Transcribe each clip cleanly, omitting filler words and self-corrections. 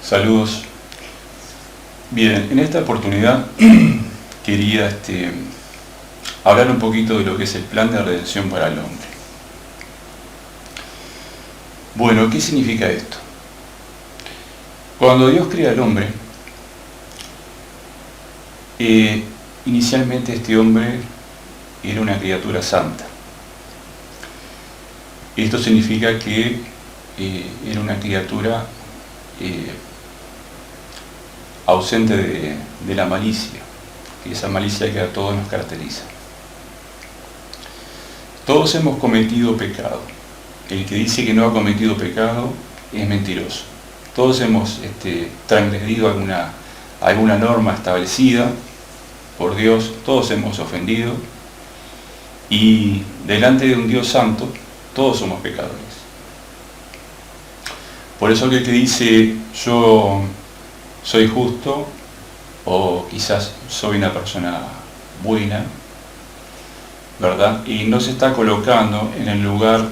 Saludos. Bien, en esta oportunidad quería hablar un poquito de lo que es el plan de redención para el hombre. Bueno, ¿qué significa esto? Cuando Dios crea al hombre, inicialmente este hombre era una criatura santa. Esto significa que era una criatura ausente de la malicia, que esa malicia que a todos nos caracteriza. Todos hemos cometido pecado. El que dice que no ha cometido pecado es mentiroso. Todos hemos transgredido alguna norma establecida por Dios, todos hemos ofendido, y delante de un Dios santo todos somos pecadores. Por eso el que dice yo soy justo, o quizás soy una persona buena, ¿verdad? Y no se está colocando en el lugar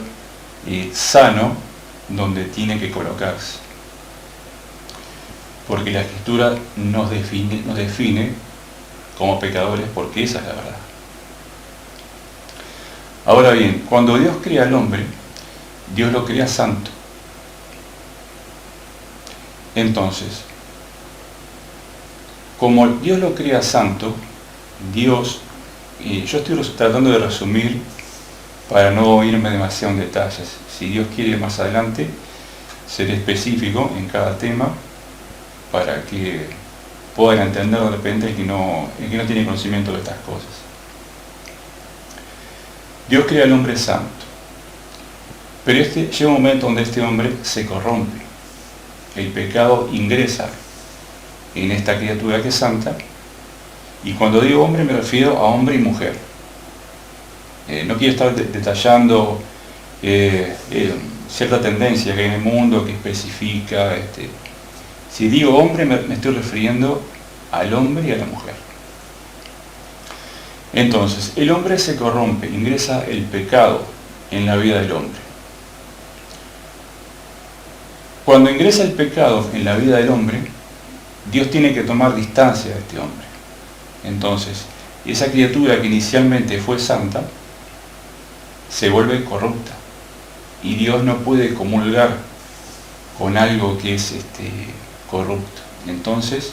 sano donde tiene que colocarse. Porque la Escritura nos define como pecadores, porque esa es la verdad. Ahora bien, cuando Dios crea al hombre, Dios lo crea santo. Entonces, como Dios lo crea santo, Dios, yo estoy tratando de resumir para no irme demasiado en detalles. Si Dios quiere más adelante, seré específico en cada tema para que puedan entender de repente el que no tiene conocimiento de estas cosas. Dios crea al hombre santo, pero llega un momento donde este hombre se corrompe. El pecado ingresa en esta criatura que es santa, y cuando digo hombre me refiero a hombre y mujer. No quiero estar detallando cierta tendencia que hay en el mundo que especifica. Si digo hombre me estoy refiriendo al hombre y a la mujer. Entonces, el hombre se corrompe, ingresa el pecado en la vida del hombre. Cuando ingresa el pecado en la vida del hombre, Dios tiene que tomar distancia de este hombre. Entonces, esa criatura que inicialmente fue santa, se vuelve corrupta. Y Dios no puede comulgar con algo que es corrupto. Entonces,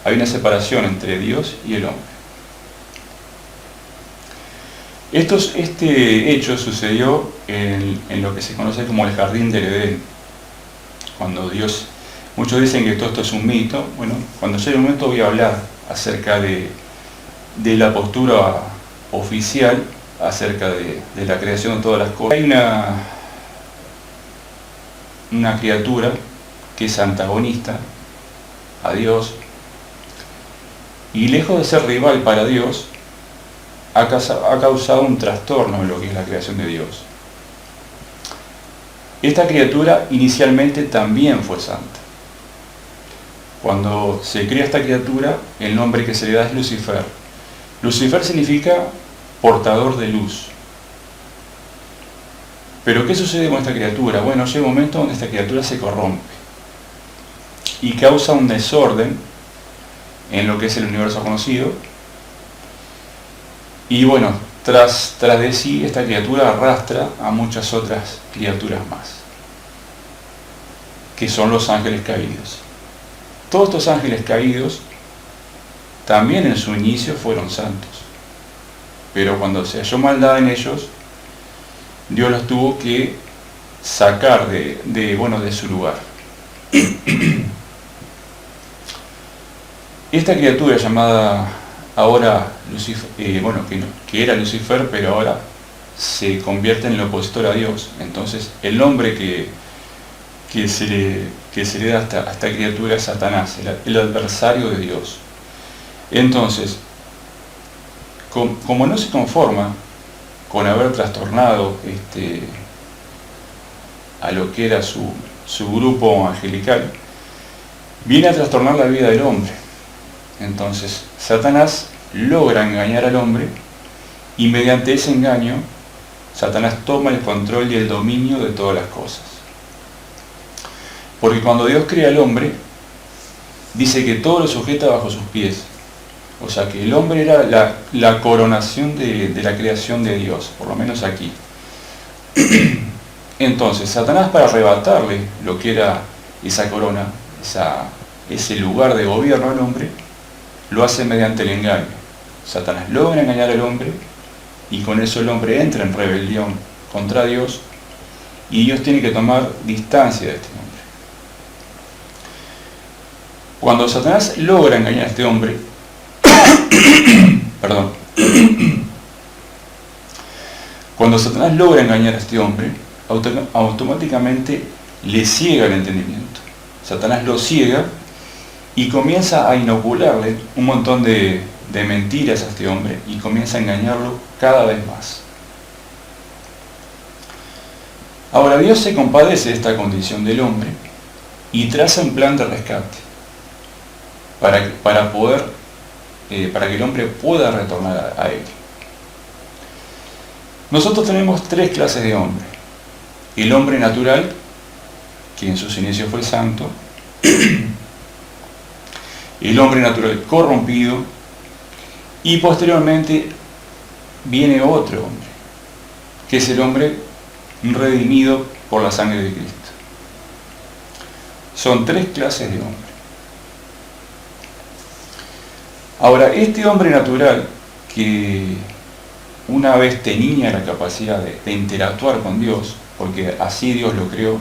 hay una separación entre Dios y el hombre. Este hecho sucedió en lo que se conoce como el Jardín del Edén. Cuando Dios, muchos dicen que todo esto es un mito. Bueno, cuando llegue el momento voy a hablar acerca de la postura oficial acerca de la creación de todas las cosas. Hay una criatura que es antagonista a Dios, y lejos de ser rival para Dios, ha causado un trastorno en lo que es la creación de Dios. Esta criatura inicialmente también fue santa. Cuando se crea esta criatura, el nombre que se le da es Lucifer. Lucifer significa portador de luz. Pero ¿qué sucede con esta criatura? Bueno, llega un momento donde esta criatura se corrompe y causa un desorden en lo que es el universo conocido. Y bueno, tras de sí, esta criatura arrastra a muchas otras criaturas más, que son los ángeles caídos. Todos estos ángeles caídos también en su inicio fueron santos, pero cuando se halló maldad en ellos, Dios los tuvo que sacar de su lugar. Esta criatura llamada ahora Lucifer, que era Lucifer, pero ahora se convierte en el opositor a Dios. Entonces el nombre que se le da a esta criatura es Satanás, el adversario de Dios. Entonces, como no se conforma con haber trastornado a lo que era su grupo angelical, viene a trastornar la vida del hombre. Entonces, Satanás logra engañar al hombre, y mediante ese engaño, Satanás toma el control y el dominio de todas las cosas. Porque cuando Dios crea al hombre, dice que todo lo sujeta bajo sus pies. O sea que el hombre era la coronación de la creación de Dios, por lo menos aquí. Entonces, Satanás, para arrebatarle lo que era esa corona, ese lugar de gobierno al hombre, lo hace mediante el engaño. Satanás logra engañar al hombre y con eso el hombre entra en rebelión contra Dios y Dios tiene que tomar distancia de este hombre. Cuando Satanás logra engañar a este hombre, perdón, cuando Satanás logra engañar a este hombre, automáticamente le ciega el entendimiento. Satanás lo ciega y comienza a inocularle un montón de mentiras a este hombre y comienza a engañarlo cada vez más. Ahora Dios se compadece de esta condición del hombre y traza un plan de rescate para que el hombre pueda retornar a él. Nosotros tenemos tres clases de hombre. El hombre natural, que en sus inicios fue santo. El hombre natural corrompido. Y posteriormente viene otro hombre, que es el hombre redimido por la sangre de Cristo. Son tres clases de hombre. Ahora, este hombre natural, que una vez tenía la capacidad de interactuar con Dios, porque así Dios lo creó,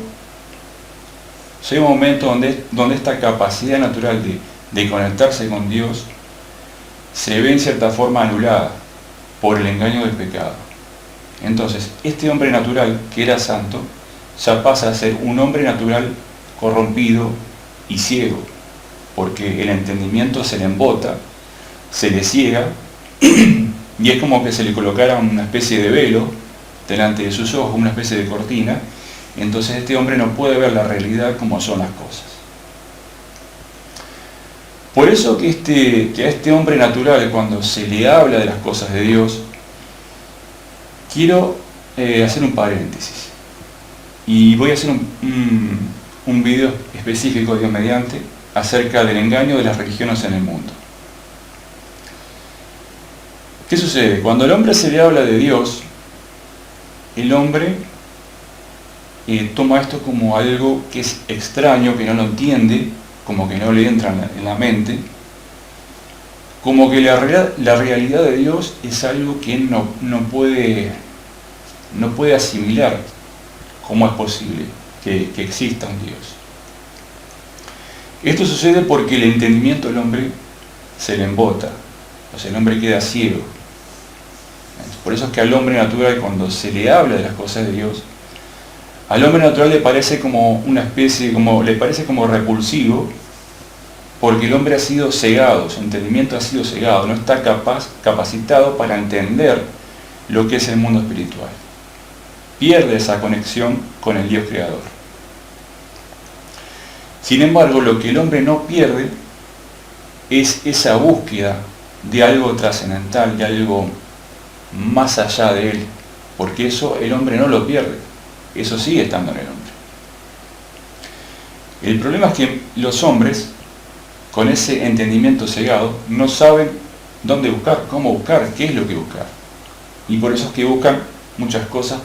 llega un momento donde esta capacidad natural de conectarse con Dios se ve en cierta forma anulada por el engaño del pecado. Entonces, este hombre natural, que era santo, ya pasa a ser un hombre natural corrompido y ciego, porque el entendimiento se le embota, se le ciega, y es como que se le colocara una especie de velo delante de sus ojos, una especie de cortina. Entonces este hombre no puede ver la realidad como son las cosas. Por eso que a este hombre natural, cuando se le habla de las cosas de Dios, quiero hacer un paréntesis. Y voy a hacer un video específico, Dios mediante, acerca del engaño de las religiones en el mundo. ¿Qué sucede? Cuando al hombre se le habla de Dios, el hombre toma esto como algo que es extraño, que no lo entiende, como que no le entra en la mente, como que la realidad de Dios es algo que él no puede asimilar. ¿Cómo es posible que exista un Dios? Esto sucede porque el entendimiento del hombre se le embota, o sea, el hombre queda ciego. Por eso es que al hombre natural, cuando se le habla de las cosas de Dios, al hombre natural le parece como una especie, le parece como repulsivo, porque el hombre ha sido cegado, su entendimiento ha sido cegado, no está capacitado para entender lo que es el mundo espiritual. Pierde esa conexión con el Dios creador. Sin embargo, lo que el hombre no pierde es esa búsqueda de algo trascendental, de algo más allá de él, porque eso el hombre no lo pierde, eso sigue estando en el hombre. El problema es que los hombres, con ese entendimiento cegado, no saben dónde buscar, cómo buscar, qué es lo que buscar. Y por eso es que buscan muchas cosas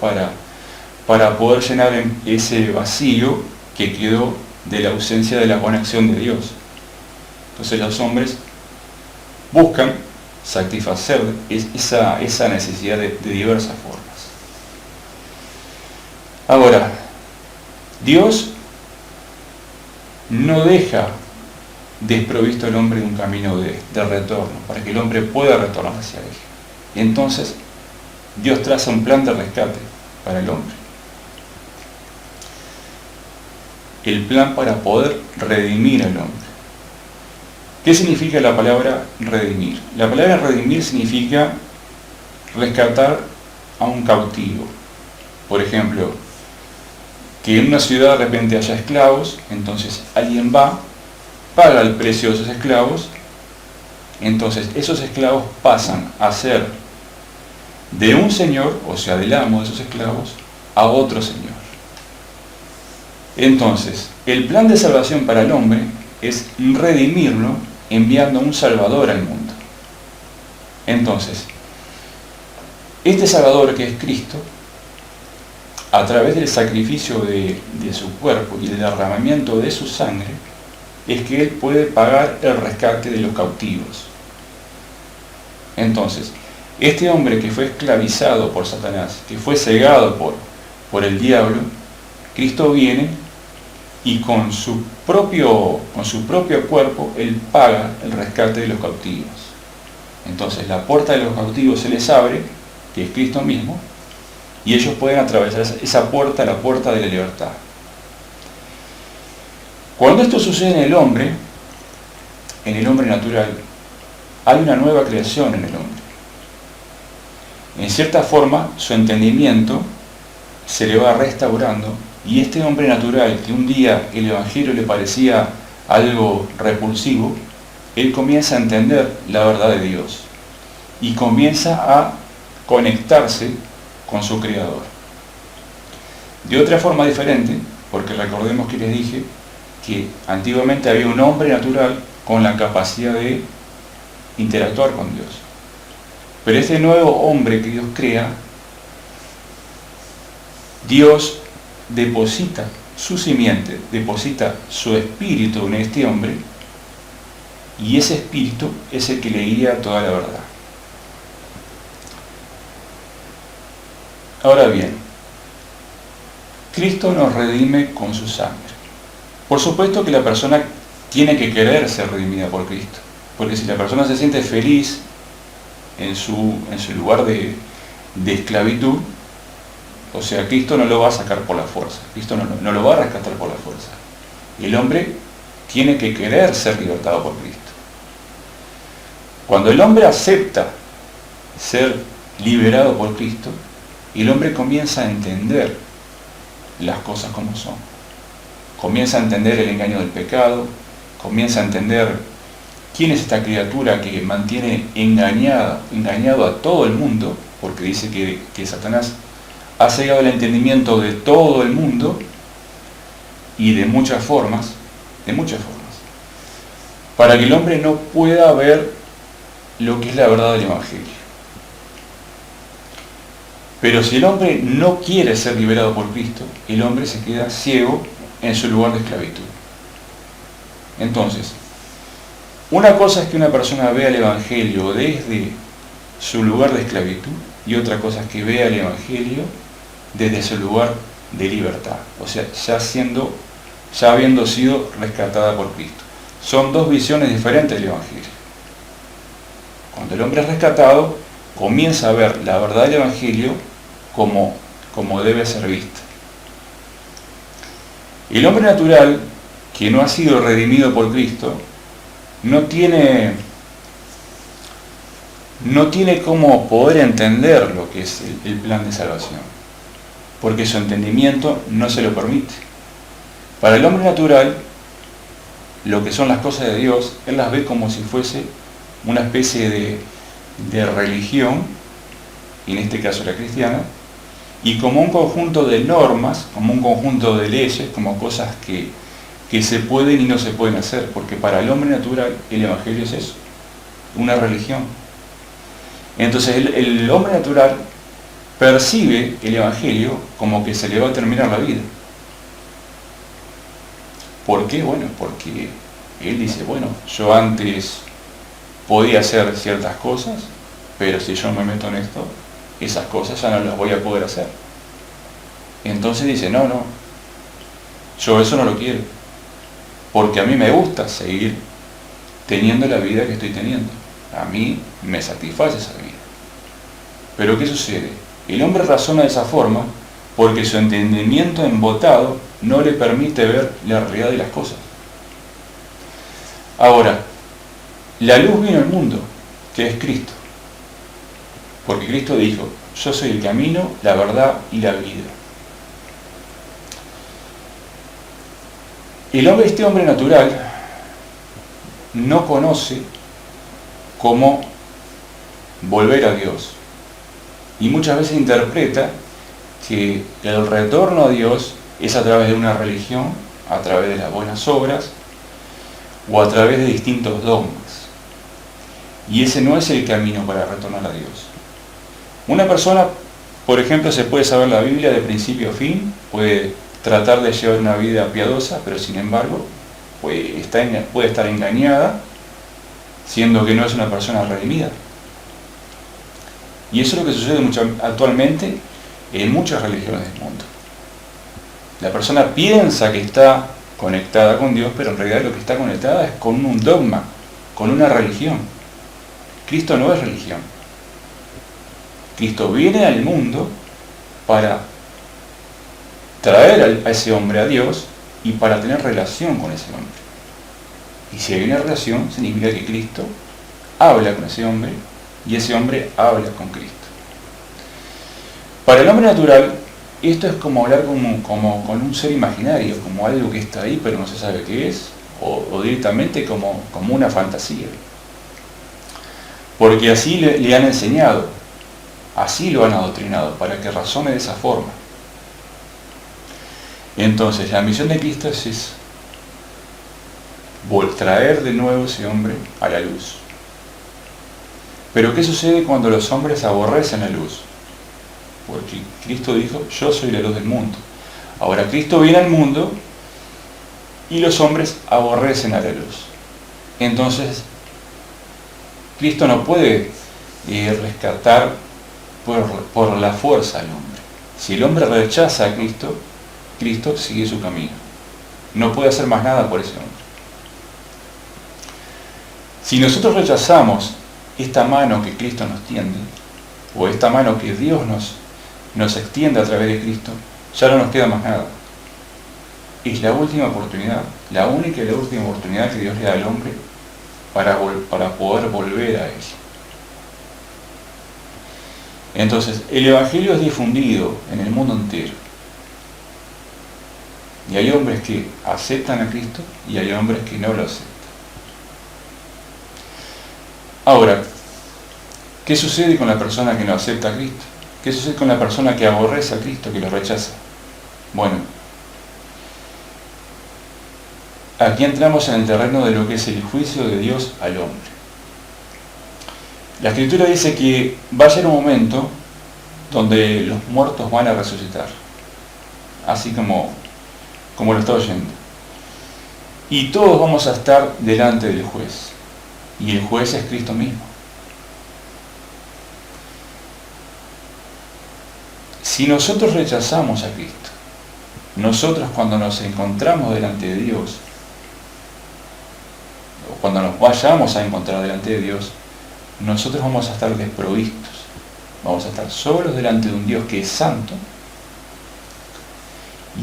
para poder llenar ese vacío que quedó de la ausencia de la conexión de Dios. Entonces los hombres buscan satisfacer esa necesidad de diversas formas. Ahora, Dios no deja desprovisto al hombre de un camino de retorno, para que el hombre pueda retornar hacia él. Y entonces, Dios traza un plan de rescate para el hombre. El plan para poder redimir al hombre. ¿Qué significa la palabra redimir? La palabra redimir significa rescatar a un cautivo. Por ejemplo, que en una ciudad de repente haya esclavos, entonces alguien va, paga el precio de esos esclavos, entonces esos esclavos pasan a ser de un señor, o sea, del amo de esos esclavos, a otro señor. Entonces, el plan de salvación para el hombre es redimirlo enviando un Salvador al mundo. Entonces, este Salvador, que es Cristo, a través del sacrificio de su cuerpo y del derramamiento de su sangre, es que Él puede pagar el rescate de los cautivos. Entonces, este hombre que fue esclavizado por Satanás, que fue cegado por el diablo, Cristo viene y con su propio cuerpo Él paga el rescate de los cautivos. Entonces la puerta de los cautivos se les abre, que es Cristo mismo, y ellos pueden atravesar esa puerta, la puerta de la libertad. Cuando esto sucede en el hombre natural, hay una nueva creación en el hombre. En cierta forma, su entendimiento se le va restaurando, y este hombre natural, que un día el Evangelio le parecía algo repulsivo, él comienza a entender la verdad de Dios y comienza a conectarse con su Creador. De otra forma diferente, porque recordemos que les dije que antiguamente había un hombre natural con la capacidad de interactuar con Dios. Pero este nuevo hombre que Dios crea, Dios deposita su simiente, deposita su espíritu en este hombre, y ese espíritu es el que le guía toda la verdad. Ahora bien, Cristo nos redime con su sangre. Por supuesto que la persona tiene que querer ser redimida por Cristo, porque si la persona se siente feliz en su lugar de esclavitud, o sea, Cristo no lo va a sacar por la fuerza, Cristo no lo va a rescatar por la fuerza. El hombre tiene que querer ser libertado por Cristo. Cuando el hombre acepta ser liberado por Cristo, el hombre comienza a entender las cosas como son. Comienza a entender el engaño del pecado, comienza a entender quién es esta criatura que mantiene engañado a todo el mundo, porque dice que Satanás ha cegado el entendimiento de todo el mundo, y de muchas formas, para que el hombre no pueda ver lo que es la verdad del Evangelio. Pero si el hombre no quiere ser liberado por Cristo, el hombre se queda ciego en su lugar de esclavitud. Entonces, una cosa es que una persona vea el Evangelio desde su lugar de esclavitud, y otra cosa es que vea el Evangelio desde su lugar de libertad, o sea, ya habiendo sido rescatada por Cristo. Son dos visiones diferentes del Evangelio. Cuando el hombre es rescatado, comienza a ver la verdad del Evangelio como debe ser vista. El hombre natural, que no ha sido redimido por Cristo, no tiene cómo poder entender lo que es el plan de salvación, porque su entendimiento no se lo permite. Para el hombre natural, lo que son las cosas de Dios, él las ve como si fuese una especie de religión, y en este caso la cristiana, y como un conjunto de normas, como un conjunto de leyes, como cosas que se pueden y no se pueden hacer, porque para el hombre natural el Evangelio es eso, una religión. Entonces el hombre natural percibe el Evangelio como que se le va a terminar la vida. ¿Por qué? Bueno, porque él dice, bueno, yo antes podía hacer ciertas cosas, pero si yo me meto en esto, esas cosas ya no las voy a poder hacer. Entonces dice, no, yo eso no lo quiero, porque a mí me gusta seguir teniendo la vida que estoy teniendo. A mí me satisface esa vida. Pero ¿qué sucede? El hombre razona de esa forma porque su entendimiento embotado no le permite ver la realidad de las cosas. Ahora, la luz vino al mundo, que es Cristo. Porque Cristo dijo, yo soy el camino, la verdad y la vida. Este hombre natural no conoce cómo volver a Dios. Y muchas veces interpreta que el retorno a Dios es a través de una religión, a través de las buenas obras o a través de distintos dogmas. Y ese no es el camino para retornar a Dios. Una persona, por ejemplo, se puede saber la Biblia de principio a fin, puede tratar de llevar una vida piadosa, pero sin embargo puede estar engañada, siendo que no es una persona redimida. Y eso es lo que sucede actualmente en muchas religiones del mundo. La persona piensa que está conectada con Dios, pero en realidad lo que está conectada es con un dogma, con una religión. Cristo no es religión. Cristo viene al mundo para traer a ese hombre a Dios y para tener relación con ese hombre. Y si hay una relación, significa que Cristo habla con ese hombre y ese hombre habla con Cristo. Para el hombre natural, esto es como hablar con un ser imaginario, como algo que está ahí pero no se sabe qué es, o directamente como una fantasía. Porque así le han enseñado, así lo han adoctrinado, para que razone de esa forma. Entonces, la misión de Cristo es traer de nuevo ese hombre a la luz. Pero ¿qué sucede cuando los hombres aborrecen la luz? Porque Cristo dijo, yo soy la luz del mundo. Ahora Cristo viene al mundo y los hombres aborrecen a la luz. Entonces, Cristo no puede rescatar por la fuerza al hombre. Si el hombre rechaza a Cristo, Cristo sigue su camino. No puede hacer más nada por ese hombre. Si nosotros rechazamos esta mano que Cristo nos tiende, o esta mano que Dios nos extiende a través de Cristo, ya no nos queda más nada. Es la última oportunidad, la única y la última oportunidad que Dios le da al hombre para poder volver a Él. Entonces, el Evangelio es difundido en el mundo entero. Y hay hombres que aceptan a Cristo y hay hombres que no lo aceptan. Ahora, ¿qué sucede con la persona que no acepta a Cristo? ¿Qué sucede con la persona que aborrece a Cristo, que lo rechaza? Bueno, aquí entramos en el terreno de lo que es el juicio de Dios al hombre. La Escritura dice que va a llegar un momento donde los muertos van a resucitar, así como lo está oyendo. Y todos vamos a estar delante del juez, y el juez es Cristo mismo. Si nosotros rechazamos a Cristo, nosotros cuando nos encontramos delante de Dios, o cuando nos vayamos a encontrar delante de Dios, nosotros vamos a estar desprovistos, vamos a estar solos delante de un Dios que es santo,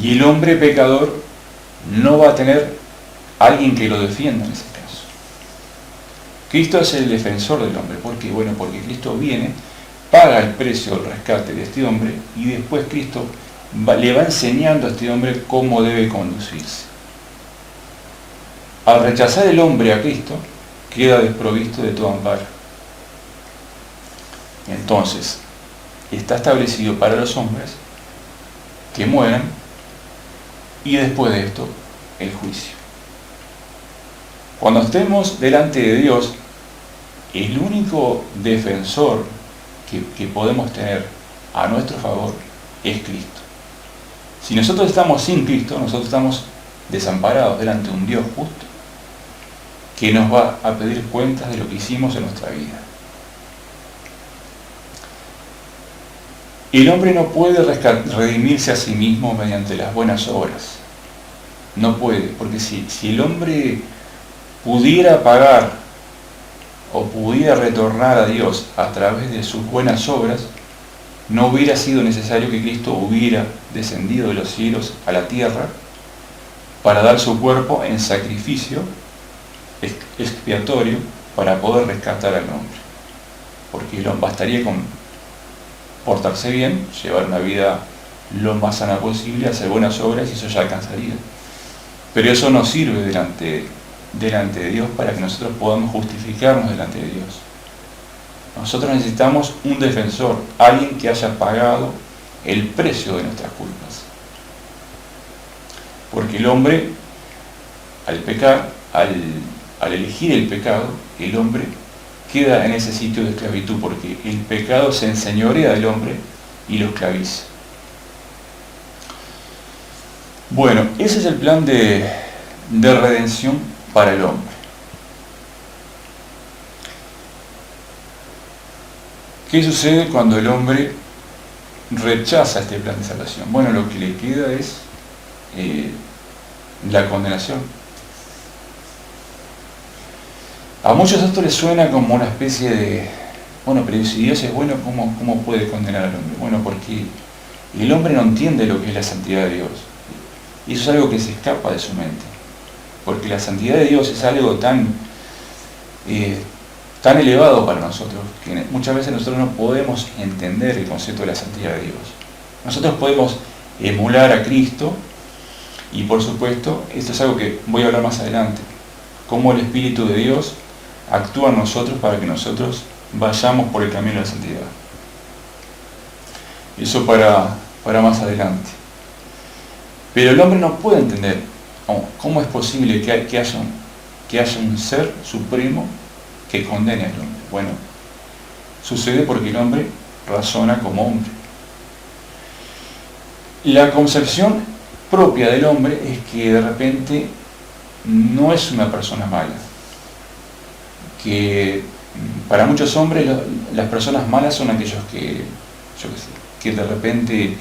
y el hombre pecador no va a tener alguien que lo defienda en ese caso. Cristo es el defensor del hombre. ¿Por qué? Bueno, porque Cristo viene, paga el precio del rescate de este hombre y después Cristo le va enseñando a este hombre cómo debe conducirse. Al rechazar el hombre a Cristo, queda desprovisto de todo amparo. Entonces, está establecido para los hombres que mueran y después de esto, el juicio. Cuando estemos delante de Dios, el único defensor que podemos tener a nuestro favor es Cristo. Si nosotros estamos sin Cristo, nosotros estamos desamparados delante de un Dios justo que nos va a pedir cuentas de lo que hicimos en nuestra vida. El hombre no puede redimirse a sí mismo mediante las buenas obras. No puede, porque si el hombre pudiera pagar o pudiera retornar a Dios a través de sus buenas obras, no hubiera sido necesario que Cristo hubiera descendido de los cielos a la tierra para dar su cuerpo en sacrificio expiatorio para poder rescatar al hombre. Porque bastaría con portarse bien, llevar una vida lo más sana posible, hacer buenas obras y eso ya alcanzaría. Pero eso no sirve delante de Dios para que nosotros podamos justificarnos delante de Dios. Nosotros necesitamos un defensor, alguien que haya pagado el precio de nuestras culpas. Porque el hombre, al pecar, al elegir el pecado, el hombre queda en ese sitio de esclavitud, porque el pecado se enseñorea del hombre y lo esclaviza. Bueno, ese es el plan de redención para el hombre. ¿Qué sucede cuando el hombre rechaza este plan de salvación? Bueno, lo que le queda es la condenación. A muchos esto les suena como una especie de, bueno, pero si Dios es bueno, ¿cómo puede condenar al hombre? Bueno, porque el hombre no entiende lo que es la santidad de Dios. Y eso es algo que se escapa de su mente. Porque la santidad de Dios es algo tan elevado para nosotros, que muchas veces nosotros no podemos entender el concepto de la santidad de Dios. Nosotros podemos emular a Cristo, y por supuesto, esto es algo que voy a hablar más adelante, cómo el Espíritu de Dios actúa en nosotros para que nosotros vayamos por el camino de la santidad. Eso para más adelante. Pero el hombre no puede entender cómo es posible que haya un ser supremo que condene al hombre. Bueno, sucede porque el hombre razona como hombre. La concepción propia del hombre es que de repente no es una persona mala. Que para muchos hombres las personas malas son aquellos que de repente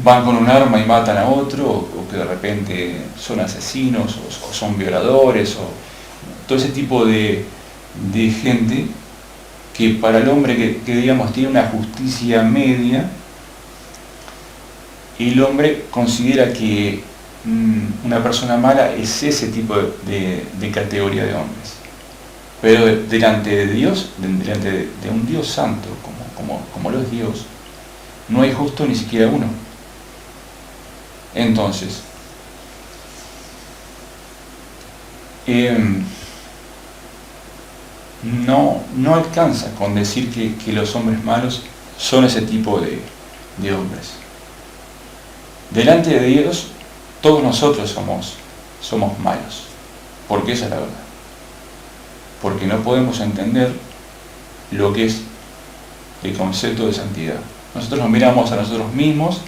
van con un arma y matan a otro, o que de repente son asesinos, o son violadores, o todo ese tipo de gente que para el hombre que digamos tiene una justicia media, el hombre considera que una persona mala es ese tipo de categoría de hombres. Pero delante de Dios, delante de un Dios santo, como lo es Dios, no hay justo ni siquiera uno. Entonces, no alcanza con decir que los hombres malos son ese tipo de hombres. Delante de Dios, todos nosotros somos malos, porque esa es la verdad. Porque no podemos entender lo que es el concepto de santidad. Nosotros nos miramos a nosotros mismos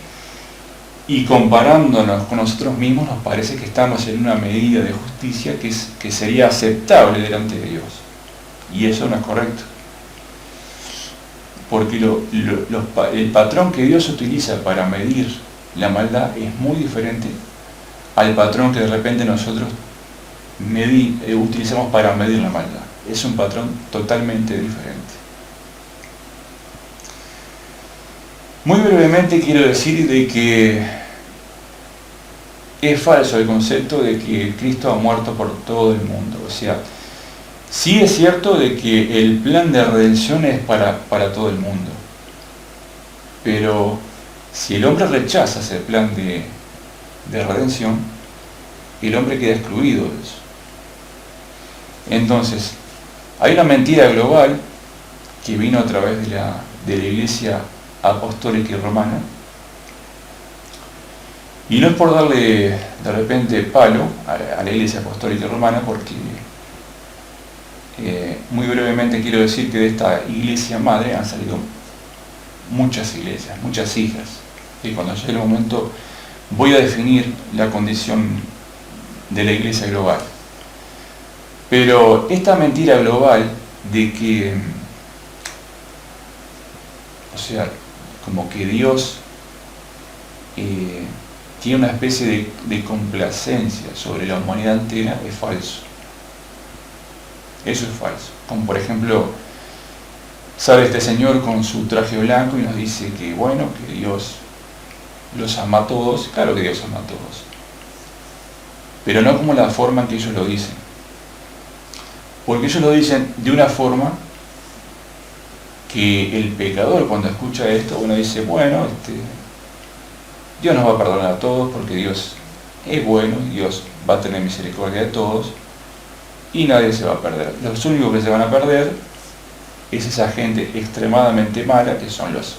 y comparándonos con nosotros mismos nos parece que estamos en una medida de justicia que sería aceptable delante de Dios. Y eso no es correcto. Porque el patrón que Dios utiliza para medir la maldad es muy diferente al patrón que de repente nosotros utilizamos para medir la maldad. Es un patrón totalmente diferente. Muy brevemente quiero decir de que es falso el concepto de que Cristo ha muerto por todo el mundo. O sea, sí es cierto de que el plan de redención es para todo el mundo. Pero si el hombre rechaza ese plan de redención, el hombre queda excluido de eso. Entonces, hay una mentira global que vino a través de la Iglesia Apostólica y Romana, y no es por darle de repente palo a la Iglesia Apostólica y Romana, porque muy brevemente quiero decir que de esta iglesia madre han salido muchas iglesias, muchas hijas, y cuando llegue el momento voy a definir la condición de la iglesia global. Pero esta mentira global de que, o sea, como que Dios tiene una especie de complacencia sobre la humanidad entera, es falso. Eso es falso. Como por ejemplo, sale este señor con su traje blanco y nos dice que bueno, que Dios los ama a todos. Claro que Dios ama a todos, pero no como la forma en que ellos lo dicen. Porque ellos lo dicen de una forma que el pecador, cuando escucha esto, bueno, dice, bueno, Dios nos va a perdonar a todos porque Dios es bueno, Dios va a tener misericordia de todos y nadie se va a perder. Los únicos que se van a perder es esa gente extremadamente mala, que son los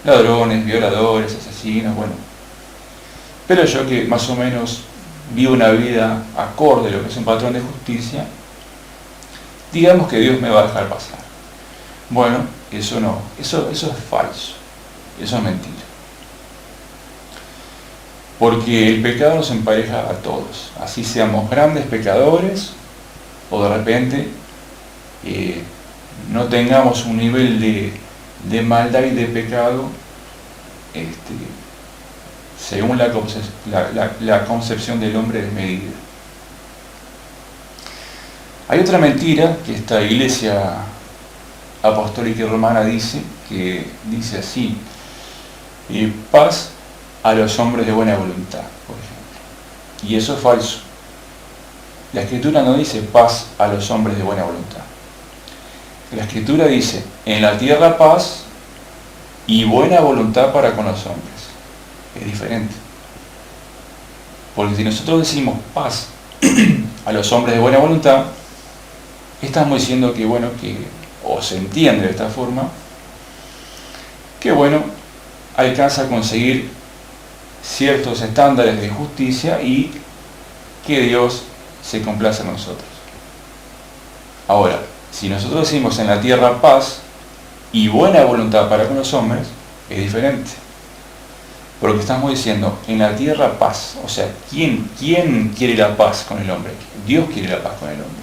ladrones, violadores, asesinos, bueno. Pero yo, que más o menos vivo una vida acorde a lo que es un patrón de justicia, digamos que Dios me va a dejar pasar. Bueno, eso no, eso es falso, eso es mentira. Porque el pecado nos empareja a todos, así seamos grandes pecadores o de repente no tengamos un nivel de maldad y de pecado según la concepción del hombre desmedida. Hay otra mentira que esta Iglesia Apostólica y Romana dice, que dice así: paz a los hombres de buena voluntad, por ejemplo. Y eso es falso. La Escritura no dice paz a los hombres de buena voluntad. La Escritura dice: en la tierra paz y buena voluntad para con los hombres. Es diferente. Porque si nosotros decimos paz a los hombres de buena voluntad, estamos diciendo que, bueno, o se entiende de esta forma, que, bueno, alcanza a conseguir ciertos estándares de justicia y que Dios se complace en nosotros. Ahora, si nosotros decimos en la tierra paz y buena voluntad para con los hombres, es diferente. Porque estamos diciendo en la tierra paz. O sea, ¿quién quiere la paz con el hombre? Dios quiere la paz con el hombre.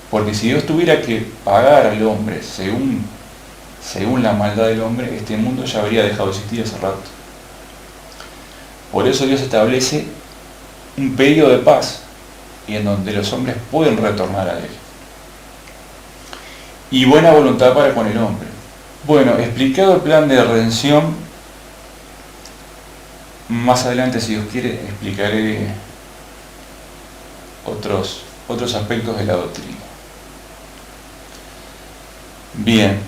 Porque si Dios tuviera que pagar al hombre según la maldad del hombre, este mundo ya habría dejado de existir hace rato. Por eso Dios establece un periodo de paz y en donde los hombres pueden retornar a Él. Y buena voluntad para con el hombre. Bueno, explicado el plan de redención, más adelante, si Dios quiere, explicaré otros aspectos de la doctrina. Bien,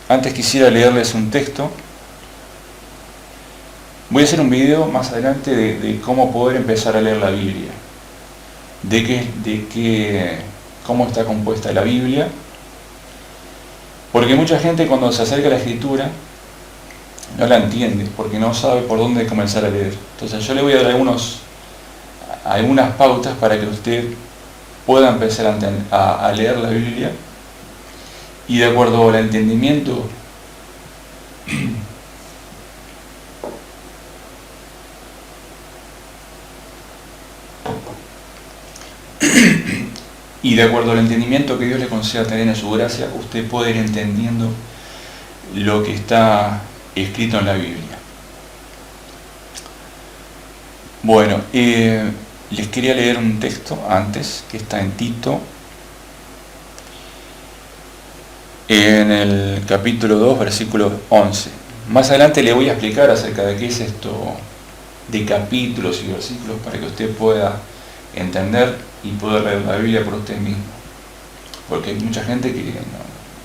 antes quisiera leerles un texto. Voy a hacer un video más adelante de cómo poder empezar a leer la Biblia, cómo está compuesta la Biblia, porque mucha gente cuando se acerca a la Escritura no la entiende, porque no sabe por dónde comenzar a leer. Entonces yo le voy a dar algunas pautas para que usted pueda empezar a leer la Biblia, y de acuerdo al entendimiento que Dios le conceda tener en su gracia, usted puede ir entendiendo lo que está escrito en la Biblia. Bueno, les quería leer un texto antes, que está en Tito, en el capítulo 2, versículo 11. Más adelante le voy a explicar acerca de qué es esto de capítulos y versículos, para que usted pueda entender y poder leer la Biblia por usted mismo, porque hay mucha gente que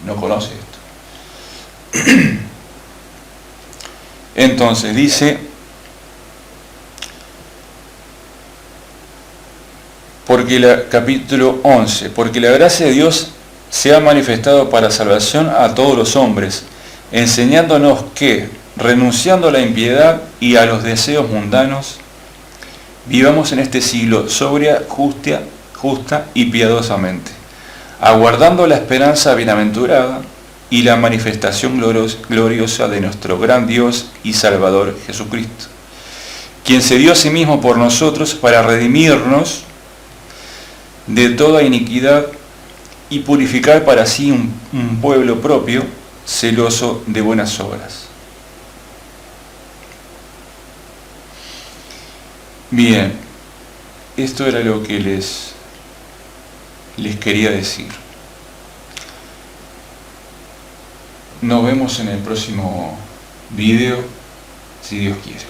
no conoce esto. Entonces dice: capítulo 11, porque la gracia de Dios se ha manifestado para salvación a todos los hombres, enseñándonos que, renunciando a la impiedad y a los deseos mundanos, vivamos en este siglo sobria, justa y piadosamente, aguardando la esperanza bienaventurada y la manifestación gloriosa de nuestro gran Dios y Salvador Jesucristo, quien se dio a sí mismo por nosotros para redimirnos de toda iniquidad y purificar para sí un pueblo propio, celoso de buenas obras. Bien, esto era lo que les quería decir. Nos vemos en el próximo video, si Dios quiere.